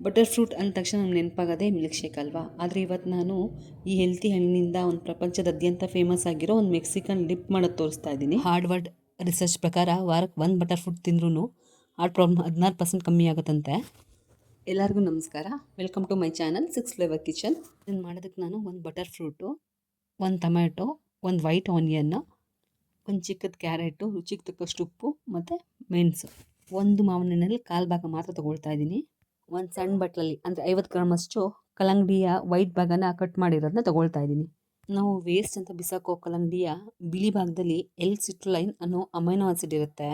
Butter fruit ಅಂದ ತಕ್ಷಣ ನಮ್ಗೆ ನೆನಪಾಗೋದೇ ಮಿಲ್ಕ್ ಶೇಕ್ ಅಲ್ವಾ. ಆದರೆ ಇವತ್ತು ನಾನು ಈ ಹೆಲ್ತಿ ಹಣ್ಣಿನಿಂದ ಒಂದು ಪ್ರಪಂಚದಾದ್ಯಂತ ಫೇಮಸ್ ಆಗಿರೋ ಒಂದು ಮೆಕ್ಸಿಕನ್ ಡಿಪ್ ಮಾಡೋದು ತೋರಿಸ್ತಾ ಇದ್ದೀನಿ. ಹಾರ್ಡ್ವರ್ಡ್ ರಿಸರ್ಚ್ ಪ್ರಕಾರ ವಾರಕ್ಕೆ ಒಂದು ಬಟರ್ ಫ್ರೂಟ್ ತಿಂದ್ರೂ ಹಾರ್ಟ್ ಪ್ರಾಬ್ಲಮ್ 16% ಕಮ್ಮಿ ಆಗುತ್ತಂತೆ. ಎಲ್ಲರಿಗೂ ನಮಸ್ಕಾರ, welcome to my channel 6 flavour kitchen. ಇದನ್ನು ಮಾಡೋದಕ್ಕೆ ನಾನು ಒಂದು ಬಟರ್ ಫ್ರೂಟು, ಒಂದು ಟೊಮ್ಯಾಟೊ, ಒಂದು ವೈಟ್ ಆನಿಯನ್ನು, ಒಂದು ಚಿಕ್ಕದ ಕ್ಯಾರೆಟು, ರುಚಿಗೆ ತಕ್ಕಷ್ಟು ಉಪ್ಪು ಮತ್ತು ಮೆಣಸು, ಒಂದು ಮಾವಿನ ಹಣ್ಣಲ್ಲಿ ಕಾಲು ಭಾಗ ಮಾತ್ರ ತೊಗೊಳ್ತಾ ಇದ್ದೀನಿ. ಒಂದು ಸಣ್ಣ ಬಟ್ಲಲ್ಲಿ ಅಂದರೆ 50 ಗ್ರಾಮಷ್ಟು ಕಲ್ಲಂಗಡಿಯ ವೈಟ್ ಭಾಗನ ಕಟ್ ಮಾಡಿರೋದನ್ನ ತೊಗೊಳ್ತಾ ಇದ್ದೀನಿ. ನಾವು ವೇಸ್ಟ್ ಅಂತ ಬಿಸಾಕೋ ಕಲ್ಲಂಗಡಿಯ ಬಿಳಿ ಭಾಗದಲ್ಲಿ L-ಸಿಟ್ರುಲೈನ್ ಅನ್ನೋ ಅಮೈನೋ ಆಸಿಡ್ ಇರುತ್ತೆ.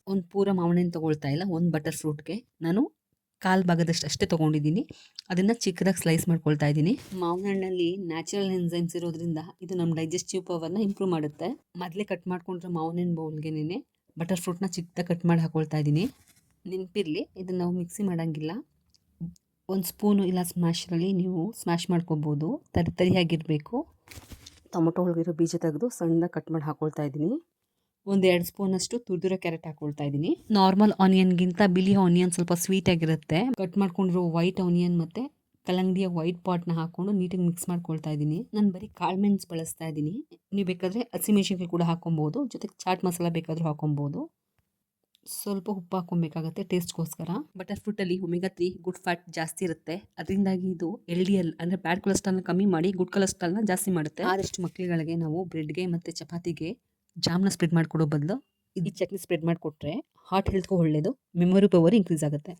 ಒಂದು ಪೂರ ಮಾವಿನ ಹಣ್ಣು ತೊಗೊಳ್ತಾ ಇಲ್ಲ, ಒಂದು ಬಟರ್ ಫ್ರೂಟ್ಗೆ ನಾನು ಕಾಲು ಭಾಗದಷ್ಟು ಅಷ್ಟೇ ತೊಗೊಂಡಿದ್ದೀನಿ. ಅದನ್ನು ಚಿಕ್ಕದಾಗಿ ಸ್ಲೈಸ್ ಮಾಡ್ಕೊಳ್ತಾ ಇದ್ದೀನಿ. ಮಾವಿನ ಹಣ್ಣಲ್ಲಿ ನ್ಯಾಚುರಲ್ ಎನ್ಸೈಮ್ಸ್ ಇರೋದ್ರಿಂದ ಇದು ನಮ್ಮ ಡೈಜೆಸ್ಟಿವ್ ಪವರ್ನ ಇಂಪ್ರೂವ್ ಮಾಡುತ್ತೆ. ಮೊದಲೇ ಕಟ್ ಮಾಡ್ಕೊಂಡ್ರೆ ಮಾವಿನ ಹಣ್ಣು ಬೌಲ್ಗೆನೇ ಬಟರ್ ಫ್ರೂಟ್ನ ಚಿಕ್ಕದಾಗಿ ಕಟ್ ಮಾಡಿ ಹಾಕೊಳ್ತಾ ಇದ್ದೀನಿ. ನೆನಪಿರಲಿ, ಇದನ್ನು ನಾವು ಮಿಕ್ಸಿ ಮಾಡೋಂಗಿಲ್ಲ. ಒಂದು ಸ್ಪೂನು ಇಲ್ಲ ಸ್ಮ್ಯಾಶರಲ್ಲಿ ನೀವು ಸ್ಮ್ಯಾಶ್ ಮಾಡ್ಕೊಬೋದು. ತರಿಯಾಗಿರಬೇಕು. ಟೊಮೊಟೊ ಒಳಗಿರೋ ಬೀಜ ತೆಗೆದು ಸಣ್ಣದಾಗಿ ಕಟ್ ಮಾಡಿ ಹಾಕೊಳ್ತಾ ಇದ್ದೀನಿ. ಒಂದು 2 ಸ್ಪೂನಷ್ಟು ತುರಿದಿರೋ ಕ್ಯಾರೆಟ್ ಹಾಕೊಳ್ತಾ ಇದ್ದೀನಿ. ನಾರ್ಮಲ್ ಆನಿಯನ್ಗಿಂತ ಬಿಳಿ ಆನಿಯನ್ ಸ್ವಲ್ಪ ಸ್ವೀಟ್ ಆಗಿರುತ್ತೆ. ಕಟ್ ಮಾಡ್ಕೊಂಡಿರೋ ವೈಟ್ ಆನಿಯನ್ ಮತ್ತು ಕಲ್ಲಂಗಡಿಯ ವೈಟ್ ಪಾಟ್ನ ಹಾಕ್ಕೊಂಡು ನೀಟಾಗಿ ಮಿಕ್ಸ್ ಮಾಡ್ಕೊಳ್ತಾ ಇದ್ದೀನಿ. ನಾನು ಬರೀ ಕಾಳು ಮೆಣಸು ಬಳಸ್ತಾ ಇದ್ದೀನಿ. ನೀವು ಬೇಕಾದರೆ ಹಸಿಮೆಣಸಿನ್ಕಾಯಿ ಕೂಡ ಹಾಕೊಬೋದು, ಜೊತೆಗೆ ಚಾಟ್ ಮಸಾಲ ಬೇಕಾದರೂ ಹಾಕೊಬೋದು. ಸ್ವಲ್ಪ ಉಪ್ಪು ಹಾಕೊಬೇಕಾಗತ್ತೆ ಟೇಸ್ಟ್ಗೋಸ್ಕರ. ಬಟರ್ ಫ್ರೂಟಲ್ಲಿ ಒಮೆಗಾ 3 ಗುಡ್ ಫ್ಯಾಟ್ ಜಾಸ್ತಿ ಇರುತ್ತೆ. ಅದರಿಂದಾಗಿ ಇದು LDL ಅಂದರೆ ಬ್ಯಾಡ್ ಕೊಲೆಸ್ಟ್ರಾಲ್ನ ಕಮ್ಮಿ ಮಾಡಿ ಗುಡ್ ಕೊಲೆಸ್ಟ್ರಾಲ್ನ ಜಾಸ್ತಿ ಮಾಡುತ್ತೆ. ಆದಷ್ಟು ಮಕ್ಕಳುಗಳಿಗೆ ನಾವು ಬ್ರೆಡ್ಗೆ ಮತ್ತು ಚಪಾತಿಗೆ ಜಾಮ್ನ ಸ್ಪ್ರೆಡ್ ಮಾಡಿಕೊಡೋ ಬದಲು ಈ ಚಟ್ನಿ ಸ್ಪ್ರೆಡ್ ಮಾಡಿಕೊಟ್ರೆ ಹಾರ್ಟ್ ಹೆಲ್ತ್ಗೂ ಒಳ್ಳೆಯದು, ಮೆಮೊರಿ ಪವರ್ ಇನ್ಕ್ರೀಸ್ ಆಗುತ್ತೆ.